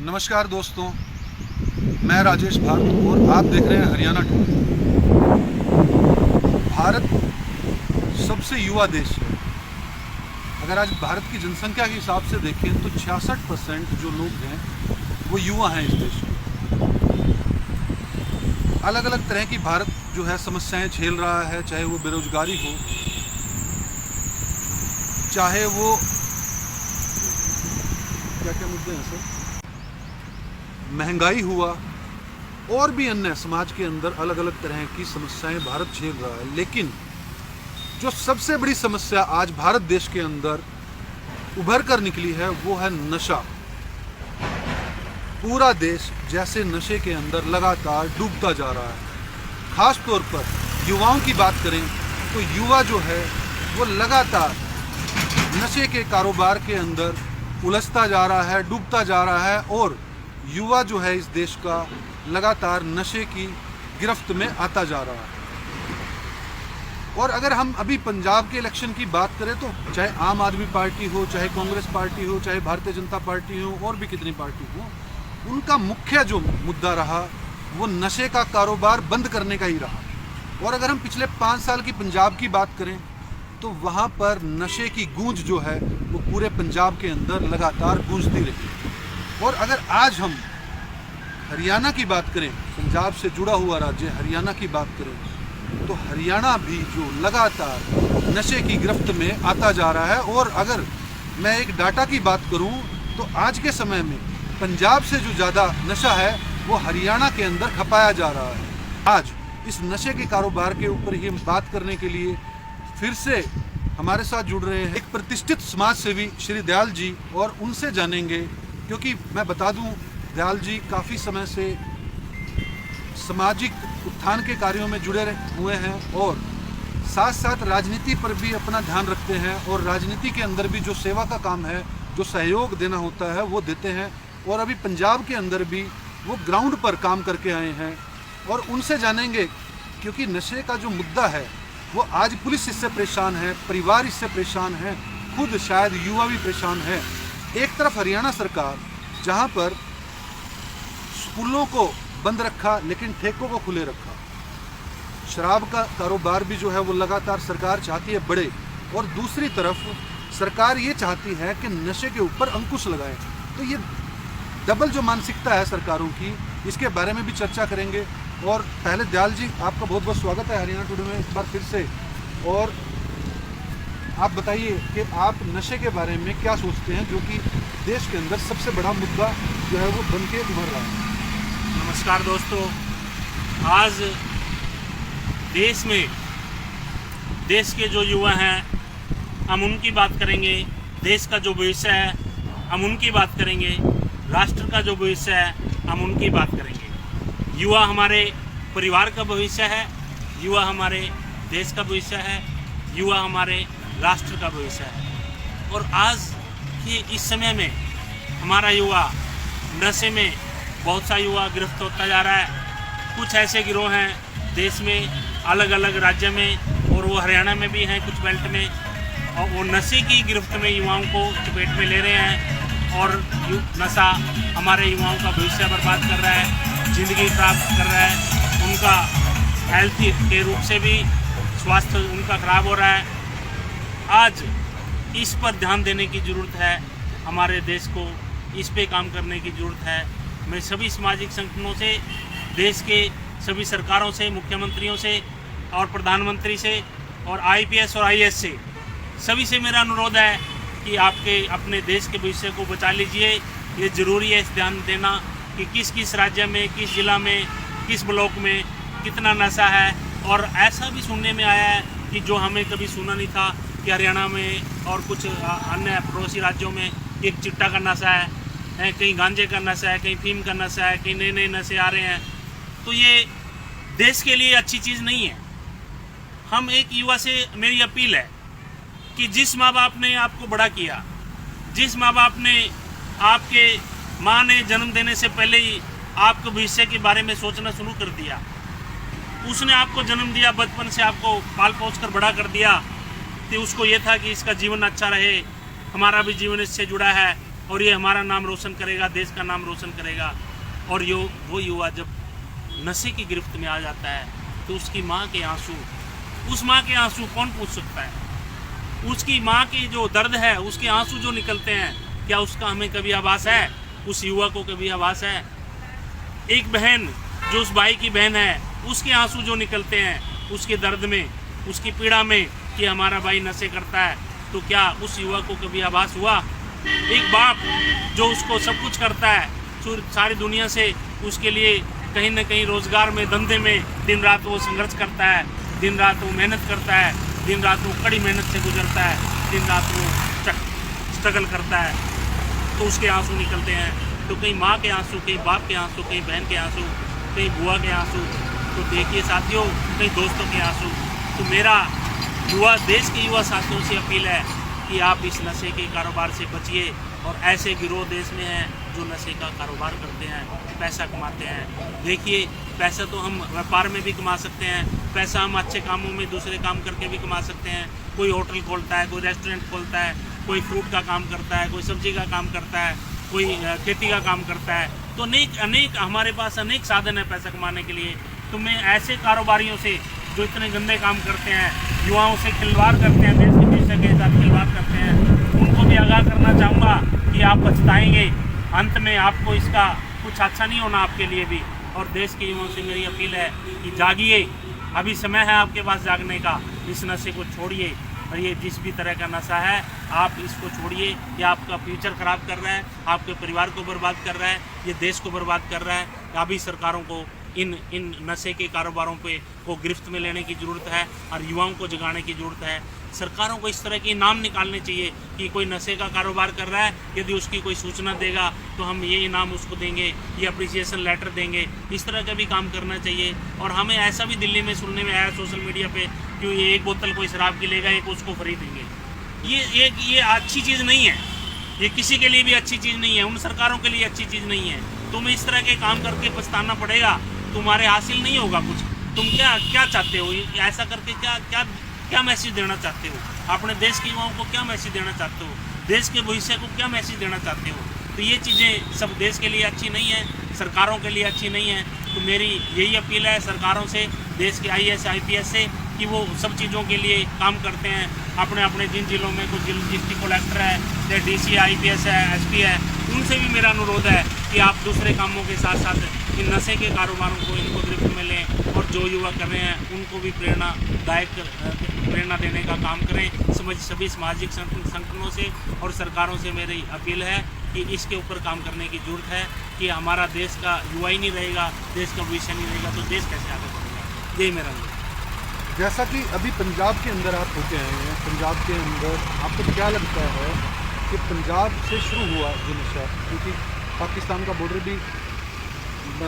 नमस्कार दोस्तों, मैं राजेश भारत और आप देख रहे हैं हरियाणा टूडे। भारत सबसे युवा देश है। अगर आज भारत की जनसंख्या के हिसाब से देखें तो 66% जो लोग हैं वो युवा हैं इस देश में। अलग अलग तरह की भारत जो है समस्याएं झेल रहा है, चाहे वो बेरोजगारी हो, चाहे वो क्या क्या मुद्दे हैं सर, महंगाई हुआ और भी अन्य समाज के अंदर अलग अलग तरह की समस्याएं भारत झेल रहा है। लेकिन जो सबसे बड़ी समस्या आज भारत देश के अंदर उभर कर निकली है वो है नशा। पूरा देश जैसे नशे के अंदर लगातार डूबता जा रहा है। खास तौर पर युवाओं की बात करें तो युवा जो है वो लगातार नशे के कारोबार के अंदर उलझता जा रहा है, डूबता जा रहा है और युवा जो है इस देश का लगातार नशे की गिरफ्त में आता जा रहा है। और अगर हम अभी पंजाब के इलेक्शन की बात करें तो चाहे आम आदमी पार्टी हो, चाहे कांग्रेस पार्टी हो, चाहे भारतीय जनता पार्टी हो और भी कितनी पार्टी हो, उनका मुख्य जो मुद्दा रहा वो नशे का कारोबार बंद करने का ही रहा। और अगर हम पिछले 5 साल की पंजाब की बात करें तो वहाँ पर नशे की गूंज जो है वो पूरे पंजाब के अंदर लगातार गूंजती रही। और अगर आज हम हरियाणा की बात करें, पंजाब से जुड़ा हुआ राज्य हरियाणा की बात करें तो हरियाणा भी जो लगातार नशे की गिरफ्त में आता जा रहा है। और अगर मैं एक डाटा की बात करूं तो आज के समय में पंजाब से जो ज़्यादा नशा है वो हरियाणा के अंदर खपाया जा रहा है। आज इस नशे के कारोबार के ऊपर ही हम बात करने के लिए फिर से हमारे साथ जुड़ रहे हैं एक प्रतिष्ठित समाज सेवी श्री दयाल जी, और उनसे जानेंगे, क्योंकि मैं बता दूं दयाल जी काफ़ी समय से सामाजिक उत्थान के कार्यों में जुड़े हुए हैं और साथ साथ राजनीति पर भी अपना ध्यान रखते हैं और राजनीति के अंदर भी जो सेवा का काम है, जो सहयोग देना होता है वो देते हैं। और अभी पंजाब के अंदर भी वो ग्राउंड पर काम करके आए हैं और उनसे जानेंगे, क्योंकि नशे का जो मुद्दा है वो आज पुलिस इससे परेशान है, परिवार इससे परेशान है, खुद शायद युवा भी परेशान है। एक तरफ हरियाणा सरकार जहां पर स्कूलों को बंद रखा लेकिन ठेकों को खुले रखा, शराब का कारोबार भी जो है वो लगातार सरकार चाहती है बढ़े, और दूसरी तरफ सरकार ये चाहती है कि नशे के ऊपर अंकुश लगाए। तो ये डबल जो मानसिकता है सरकारों की, इसके बारे में भी चर्चा करेंगे। और पहले दयाल जी, आपका बहुत बहुत स्वागत है हरियाणा टुडे में एक बार फिर से। और आप बताइए कि आप नशे के बारे में क्या सोचते हैं, जो कि देश के अंदर सबसे बड़ा मुद्दा जो है वो बन के उभर रहा है। नमस्कार दोस्तों, आज देश में देश के जो युवा हैं हम उनकी बात करेंगे, देश का जो भविष्य है हम उनकी बात करेंगे, राष्ट्र का जो भविष्य है हम उनकी बात करेंगे। युवा हमारे परिवार का भविष्य है, युवा हमारे देश का भविष्य है, युवा हमारे राष्ट्र का भविष्य है। और आज के इस समय में हमारा युवा नशे में, बहुत सा युवा गिरफ्त होता जा रहा है। कुछ ऐसे गिरोह हैं देश में, अलग अलग राज्य में, और वो हरियाणा में भी हैं कुछ बेल्ट में, और वो नशे की गिरफ्त में युवाओं को चपेट में ले रहे हैं। और नशा हमारे युवाओं का भविष्य बर्बाद कर रहा है, ज़िंदगी खराब कर रहा है, उनका हेल्थ के रूप से भी स्वास्थ्य उनका खराब हो रहा है। आज इस पर ध्यान देने की ज़रूरत है, हमारे देश को इस पे काम करने की ज़रूरत है। मैं सभी सामाजिक संगठनों से, देश के सभी सरकारों से, मुख्यमंत्रियों से और प्रधानमंत्री से और आईपीएस और आईएएस से, सभी से मेरा अनुरोध है कि आपके अपने देश के भविष्य को बचा लीजिए। ये ज़रूरी है इस ध्यान देना कि किस किस राज्य में, किस ज़िला में, किस ब्लॉक में कितना नशा है। और ऐसा भी सुनने में आया है कि जो हमें कभी सुना नहीं था कि हरियाणा में और कुछ अन्य पड़ोसी राज्यों में एक चिट्टा का नशा है, कहीं गांजे का नशा है, कहीं फीम का नशा है, कहीं नए नए नशे आ रहे हैं। तो ये देश के लिए अच्छी चीज़ नहीं है। हम एक युवा से मेरी अपील है कि जिस माँ बाप ने आपको बड़ा किया, जिस माँ बाप ने आपके माँ ने जन्म देने से पहले ही आपके भविष्य के बारे में सोचना शुरू कर दिया, उसने आपको जन्म दिया, बचपन से आपको पाल पोस कर बड़ा कर दिया, तो उसको ये था कि इसका जीवन अच्छा रहे, हमारा भी जीवन इससे जुड़ा है, और ये हमारा नाम रोशन करेगा, देश का नाम रोशन करेगा। और वो युवा जब नशे की गिरफ्त में आ जाता है तो उसकी माँ के आंसू, उस माँ के आंसू कौन पूछ सकता है? उसकी माँ की जो दर्द है, उसके आंसू जो निकलते हैं, क्या उसका हमें कभी आभास है? उस युवा को कभी आभास है? एक बहन जो उस भाई की बहन है, उसके आंसू जो निकलते हैं उसके दर्द में, उसकी पीड़ा में कि हमारा भाई नशे करता है, तो क्या उस युवा को कभी आभास हुआ? एक बाप जो उसको सब कुछ करता है, सारी दुनिया से उसके लिए कहीं ना कहीं रोजगार में, धंधे में दिन रात वो संघर्ष करता है, दिन रात वो मेहनत करता है, दिन रात वो कड़ी मेहनत से गुजरता है, दिन रात वो स्ट्रगल करता है, तो उसके आंसू निकलते हैं। तो कहीं माँ के आंसू, कहीं बाप के आंसू, कहीं बहन के आंसू, कहीं बुआ के आंसू, तो देखिए साथियों, कहीं दोस्तों के आंसू। तो मेरा देश के युवा साथियों से अपील है कि आप इस नशे के कारोबार से बचिए। और ऐसे गिरोह देश में हैं जो नशे का कारोबार करते हैं, पैसा कमाते हैं। देखिए, पैसा तो हम व्यापार में भी कमा सकते हैं, पैसा हम अच्छे कामों में दूसरे काम करके भी कमा सकते हैं। कोई होटल खोलता है, कोई रेस्टोरेंट खोलता है, कोई फ्रूट का काम करता है, कोई सब्जी का काम करता है, कोई खेती का काम करता है। तो अनेक हमारे पास अनेक साधन है पैसा कमाने के लिए। तो मैं ऐसे कारोबारियों से जो इतने गंदे काम करते हैं, युवाओं से खिलवाड़ करते हैं, देश के भविष्य के साथ खिलवाड़ करते हैं, उनको भी आगाह करना चाहूँगा कि आप पछताएंगे। अंत में आपको इसका कुछ अच्छा नहीं होना आपके लिए भी। और देश के युवाओं से मेरी अपील है कि जागिए, अभी समय है आपके पास जागने का। इस नशे को छोड़िए, और ये जिस भी तरह का नशा है आप इसको छोड़िए। ये आपका फ्यूचर ख़राब कर रहा है, आपके परिवार को बर्बाद कर रहा है, ये देश को बर्बाद कर रहा है। अभी सरकारों को इन नशे के कारोबारों को गिरफ्त में लेने की ज़रूरत है और युवाओं को जगाने की ज़रूरत है। सरकारों को इस तरह के इनाम निकालने चाहिए कि कोई नशे का कारोबार कर रहा है, यदि उसकी कोई सूचना देगा तो हम ये इनाम उसको देंगे, ये अप्रिसिएशन लेटर देंगे। इस तरह का भी काम करना चाहिए। और हमें ऐसा भी दिल्ली में सुनने में आया सोशल मीडिया पे कि ये एक बोतल कोई शराब की लेगा, एक उसको फ्री देंगे। ये अच्छी चीज़ नहीं है, ये किसी के लिए भी अच्छी चीज़ नहीं है, उन सरकारों के लिए अच्छी चीज़ नहीं है। तुम्हें इस तरह के काम करके पछताना पड़ेगा, तुम्हारे हासिल नहीं होगा कुछ। तुम क्या चाहते हो? ऐसा करके क्या मैसेज देना चाहते हो? अपने देश के युवाओं को क्या मैसेज देना चाहते हो? देश के भविष्य को क्या मैसेज देना चाहते हो? तो ये चीज़ें सब देश के लिए अच्छी नहीं है, सरकारों के लिए अच्छी नहीं है। तो मेरी यही अपील है सरकारों से, देश के IAS IPS से, कि वो सब चीज़ों के लिए काम करते हैं। अपने अपने जिन जिलों में कुछ डिस्ट्रिक्ट कलेक्टर है, या DC IPS है, SP है, उनसे भी मेरा अनुरोध है कि आप दूसरे कामों के साथ साथ इन नशे के कारोबारों को, इनको गिरफ्त में लें और जो युवा कर रहे हैं उनको भी प्रेरणा देने का काम करें। सभी सामाजिक संगठनों से और सरकारों से मेरी अपील है कि इसके ऊपर काम करने की ज़रूरत है कि हमारा देश का युवा ही नहीं रहेगा, देश का भविष्य नहीं रहेगा तो देश कैसे आगे बढ़ेगा। यही मेरा अनुरोध। जैसा कि अभी पंजाब के अंदर आप होके आए हैं, पंजाब के अंदर आपको क्या लगता है कि पंजाब से शुरू हुआ जो नशा, क्योंकि पाकिस्तान का बॉर्डर भी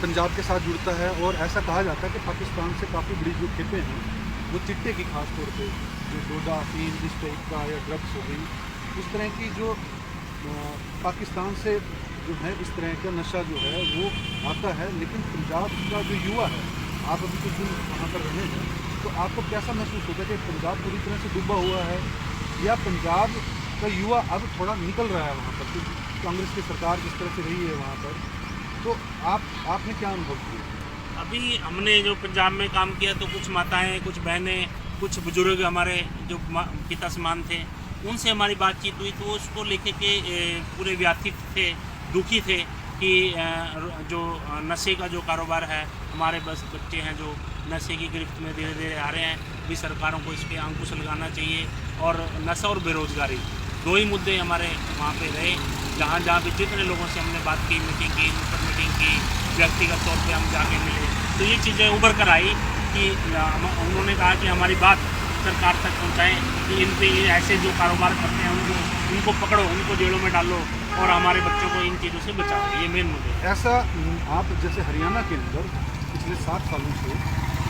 पंजाब के साथ जुड़ता है और ऐसा कहा जाता है कि पाकिस्तान से काफ़ी बड़ी जो खेपें हैं वो चिट्टे की, खास तौर पे जो डोडा, अफीम, इस टाइप का, या ड्रग्स हो गई, इस तरह की जो पाकिस्तान से जो है इस तरह का नशा जो है वो आता है। लेकिन पंजाब का जो युवा है, आप अभी कुछ दिन वहाँ पर रहे हैं, तो आपको कैसा महसूस होता है कि पंजाब पूरी तरह से डूबा हुआ है, या पंजाब का युवा अब थोड़ा निकल रहा है वहाँ पर, क्योंकि कांग्रेस की सरकार जिस तरह से रही है वहाँ पर, तो आपने क्या अनुभव किया? अभी हमने जो पंजाब में काम किया तो कुछ माताएं, कुछ बहनें, कुछ बुजुर्ग हमारे जो पिता समान थे, उनसे हमारी बातचीत हुई तो उसको लेके के पूरे व्यथित थे, दुखी थे कि जो नशे का जो कारोबार है, हमारे बच्चे हैं जो नशे की गिरफ्त में धीरे धीरे आ रहे हैं, भी सरकारों को इस पर अंकुश लगाना चाहिए। और नशा और बेरोज़गारी, दो ही मुद्दे हमारे वहाँ पे रहे। जहाँ भी जितने लोगों से हमने बात की, मीटिंग की, मीटिंग की, व्यक्तिगत तौर पे हम जाके मिले, तो ये चीज़ें उभर कर आई कि उन्होंने कहा कि हमारी बात सरकार तक पहुँचाएँ कि इन पे ऐसे जो कारोबार करते हैं उनको पकड़ो, उनको जेलों में डालो और हमारे बच्चों को इन चीज़ों से बचाओ। ये मेन मुद्दे। ऐसा आप जैसे हरियाणा के अंदर पिछले 7 सालों से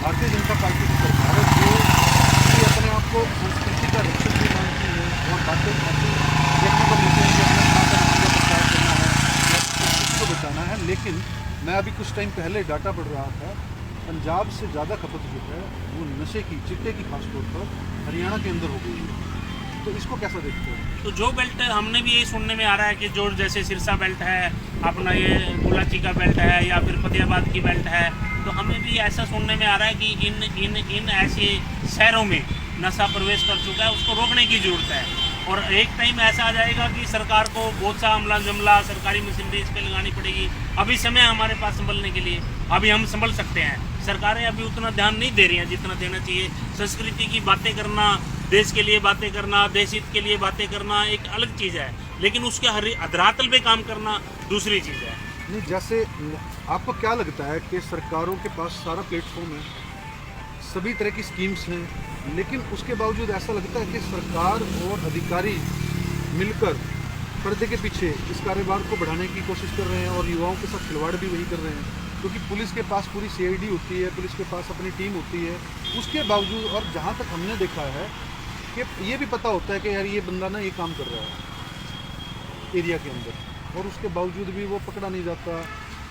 भारतीय जनता पार्टी की सरकार है जो अपने आप को संस्कृति का रक्षक भी मानती है और बातें ऐसी देखने को मिलती हैं कि अपने माता का प्रचार करना है या संस्कृति को बचाना है। लेकिन मैं अभी कुछ टाइम पहले डाटा पढ़ रहा था, पंजाब से ज़्यादा खपत जो है वो नशे की, चिट्टे की खास तौर पर हरियाणा के अंदर हो गई है। तो इसको कैसा देखते हो? तो जो बेल्ट हमने भी यही सुनने में आ रहा है कि जो जैसे सिरसा बेल्ट है, अपना ये गुलाची का बेल्ट है, या फिर फतेहाबाद की बेल्ट है, तो हमें भी ऐसा सुनने में आ रहा है कि इन ऐसे शहरों में नशा प्रवेश कर चुका है, उसको रोकने की ज़रूरत है। और एक टाइम ऐसा आ जाएगा कि सरकार को बहुत सा अमला जमला सरकारी मशीनरी इस पर लगानी पड़ेगी। अभी समय है हमारे पास संभलने के लिए, अभी हम संभल सकते हैं। सरकारें अभी उतना ध्यान नहीं दे रही हैं जितना देना चाहिए। संस्कृति की बातें करना, देश के लिए बातें करना, देश हित के लिए बातें करना एक अलग चीज़ है, लेकिन उसके धरातल पे काम करना दूसरी चीज़ है। नहीं, जैसे आपको क्या लगता है कि सरकारों के पास सारा प्लेटफॉर्म है, सभी तरह की स्कीम्स हैं, लेकिन उसके बावजूद ऐसा लगता है कि सरकार और अधिकारी मिलकर पर्दे के पीछे इस कारोबार को बढ़ाने की कोशिश कर रहे हैं और युवाओं के साथ खिलवाड़ भी वही कर रहे हैं? क्योंकि पुलिस के पास पूरी CID होती है, पुलिस के पास अपनी टीम होती है, उसके बावजूद, और जहाँ तक हमने देखा है कि ये भी पता होता है कि यार ये बंदा ना ये काम कर रहा है एरिया के अंदर, और उसके बावजूद भी वो पकड़ा नहीं जाता।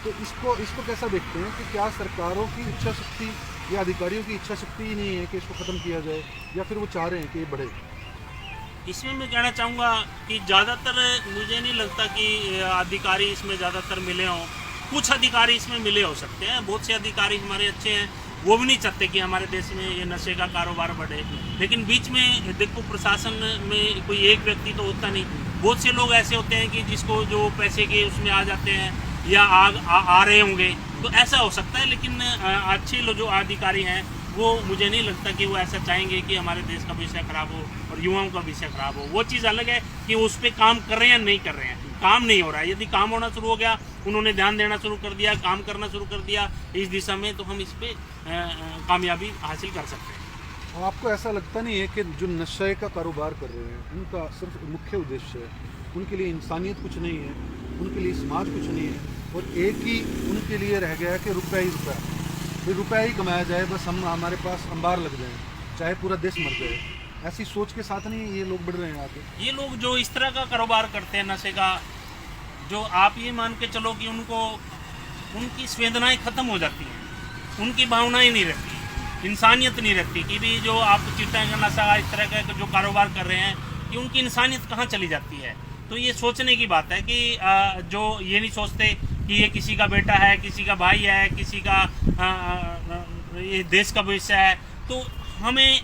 तो इसको कैसा देखते हैं कि क्या सरकारों की इच्छा शक्ति या अधिकारियों की इच्छा शक्ति ही नहीं है कि इसको ख़त्म किया जाए, या फिर वो चाह रहे हैं कि ये बढ़े? इसमें मैं कहना चाहूँगा कि ज़्यादातर मुझे नहीं लगता कि अधिकारी इसमें ज़्यादातर मिले हों। कुछ अधिकारी इसमें मिले हो सकते हैं, बहुत से अधिकारी हमारे अच्छे हैं, वो भी नहीं चाहते कि हमारे देश में ये नशे का कारोबार बढ़े। लेकिन बीच में देखो, प्रशासन में कोई एक व्यक्ति तो होता नहीं, बहुत से लोग ऐसे होते हैं कि जिसको जो पैसे के उसमें आ जाते हैं या आ रहे होंगे, तो ऐसा हो सकता है। लेकिन अच्छे लोग जो अधिकारी हैं वो मुझे नहीं लगता कि वो ऐसा चाहेंगे कि हमारे देश का विषय खराब हो और युवाओं का विषय खराब हो। वो चीज़ अलग है कि उस पर काम कर रहे हैं या नहीं कर रहे हैं। काम नहीं हो रहा है, यदि काम होना शुरू हो गया, उन्होंने ध्यान देना शुरू कर दिया, काम करना शुरू कर दिया इस दिशा में, तो हम इस पर कामयाबी हासिल कर सकते हैं। और आपको ऐसा लगता नहीं है कि जो नशे का कारोबार कर रहे हैं उनका सिर्फ मुख्य उद्देश्य है, उनके लिए इंसानियत कुछ नहीं है, उनके लिए समाज कुछ नहीं है, और एक ही उनके लिए रह गया है कि रुपया ही रुपया, फिर रुपया ही कमाया जाए, बस हम हमारे पास अंबार लग जाए, चाहे पूरा देश मर जाए। ऐसी सोच के साथ नहीं ये लोग बढ़ रहे हैं आगे। ये लोग जो इस तरह का कारोबार करते हैं नशे का, जो आप ये मान के चलो कि उनकी संवेदनाएं खत्म हो जाती हैं, उनकी भावनाएं नहीं रहती, इंसानियत नहीं रहती कि भी जो आप चिट्टा का नशा इस तरह का जो कारोबार कर रहे हैं, कि उनकी इंसानियत कहाँ चली जाती है। तो ये सोचने की बात है कि जो ये नहीं सोचते कि ये किसी का बेटा है, किसी का भाई है, किसी का ये देश का भविष्य है। तो हमें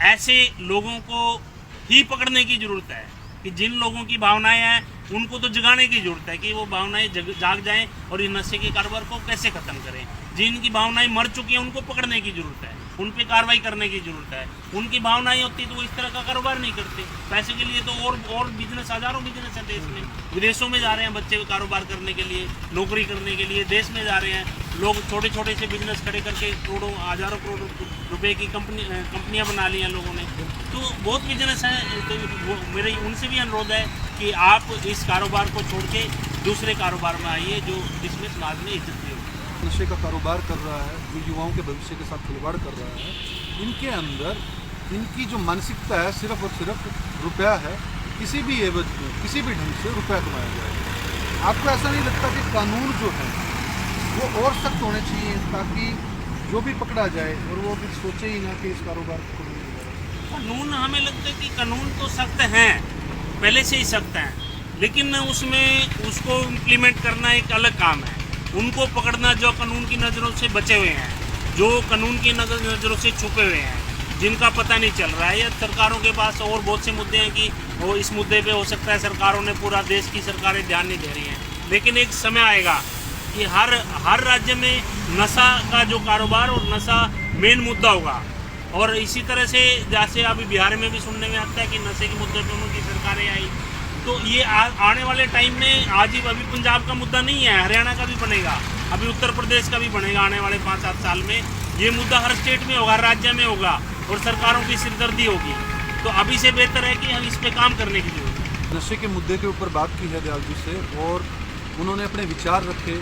ऐसे लोगों को ही पकड़ने की ज़रूरत है कि जिन लोगों की भावनाएं हैं उनको तो जगाने की ज़रूरत है कि वो भावनाएं जाग जाएं और इस नशे के कारोबार को कैसे ख़त्म करें। जिनकी भावनाएं मर चुकी हैं उनको पकड़ने की ज़रूरत है, उन पे कार्रवाई करने की ज़रूरत है। उनकी भावनाएं होती तो वो इस तरह का कारोबार नहीं करते। पैसे के लिए तो और बिजनेस, हज़ारों बिजनेस है देश में। विदेशों में जा रहे हैं बच्चे कारोबार करने के लिए, नौकरी करने के लिए देश में जा रहे हैं लोग। छोटे छोटे से बिजनेस खड़े करके करोड़ों हज़ारों करोड़ रुपए की कंपनियां बना ली हैं लोगों ने। तो बहुत बिजनेस हैं। तो मेरे उनसे भी अनुरोध है कि आप इस कारोबार को छोड़ के दूसरे कारोबार में आइए जो जिसमें समाज में इज्जत भी हो। नशे का कारोबार कर रहा है, जो युवाओं के भविष्य के साथ खिलवाड़ कर रहा है, इनके अंदर इनकी जो मानसिकता है सिर्फ और सिर्फ रुपया है, किसी भी एवज में किसी भी ढंग से रुपया कमाया जाए। आपको ऐसा नहीं लगता कि कानून जो है वो और सख्त होने चाहिए ताकि जो भी पकड़ा जाए और वो भी सोचे ही ना कि इस कारोबार को कानून, हमें लगता है कि कानून तो सख्त हैं, पहले से ही सख्त हैं, लेकिन उसमें उसको इम्प्लीमेंट करना एक अलग काम है। उनको पकड़ना जो कानून की नज़रों से बचे हुए हैं, जो कानून की नज़रों से छुपे हुए हैं, जिनका पता नहीं चल रहा है। या सरकारों के पास और बहुत से मुद्दे हैं कि वो इस मुद्दे पे हो सकता है सरकारों ने, पूरा देश की सरकारें ध्यान नहीं दे रही हैं, लेकिन एक समय आएगा कि हर राज्य में नशा का जो कारोबार और नशा मेन मुद्दा होगा। और इसी तरह से जैसे अभी बिहार में भी सुनने में आता है कि नशे के मुद्दे पर उनकी सरकारें आई, तो ये आने वाले टाइम में आज ही अभी पंजाब का मुद्दा नहीं है, हरियाणा का भी बनेगा, अभी उत्तर प्रदेश का भी बनेगा आने वाले 5-7 साल में। ये मुद्दा हर स्टेट में होगा, हर राज्य में होगा और सरकारों की सिरदर्दी होगी। तो अभी से बेहतर है कि हम इस पर काम करने की जरूरत है। नशे के मुद्दे के ऊपर बात की है दयाल जी से और उन्होंने अपने विचार रखे,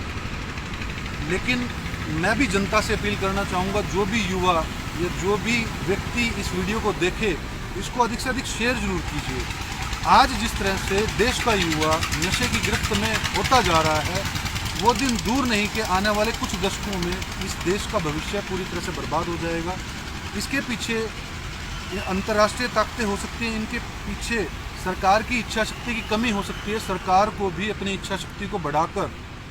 लेकिन मैं भी जनता से अपील करना चाहूँगा, जो भी युवा या जो भी व्यक्ति इस वीडियो को देखे, इसको अधिक से अधिक शेयर जरूर कीजिए। आज जिस तरह से देश का युवा नशे की गिरफ्त में होता जा रहा है, वो दिन दूर नहीं कि आने वाले कुछ दशकों में इस देश का भविष्य पूरी तरह से बर्बाद हो जाएगा। इसके पीछे ये अंतर्राष्ट्रीय ताकतें हो सकती हैं, इनके पीछे सरकार की इच्छा शक्ति की कमी हो सकती है। सरकार को भी अपनी इच्छा शक्ति को बढ़ाकर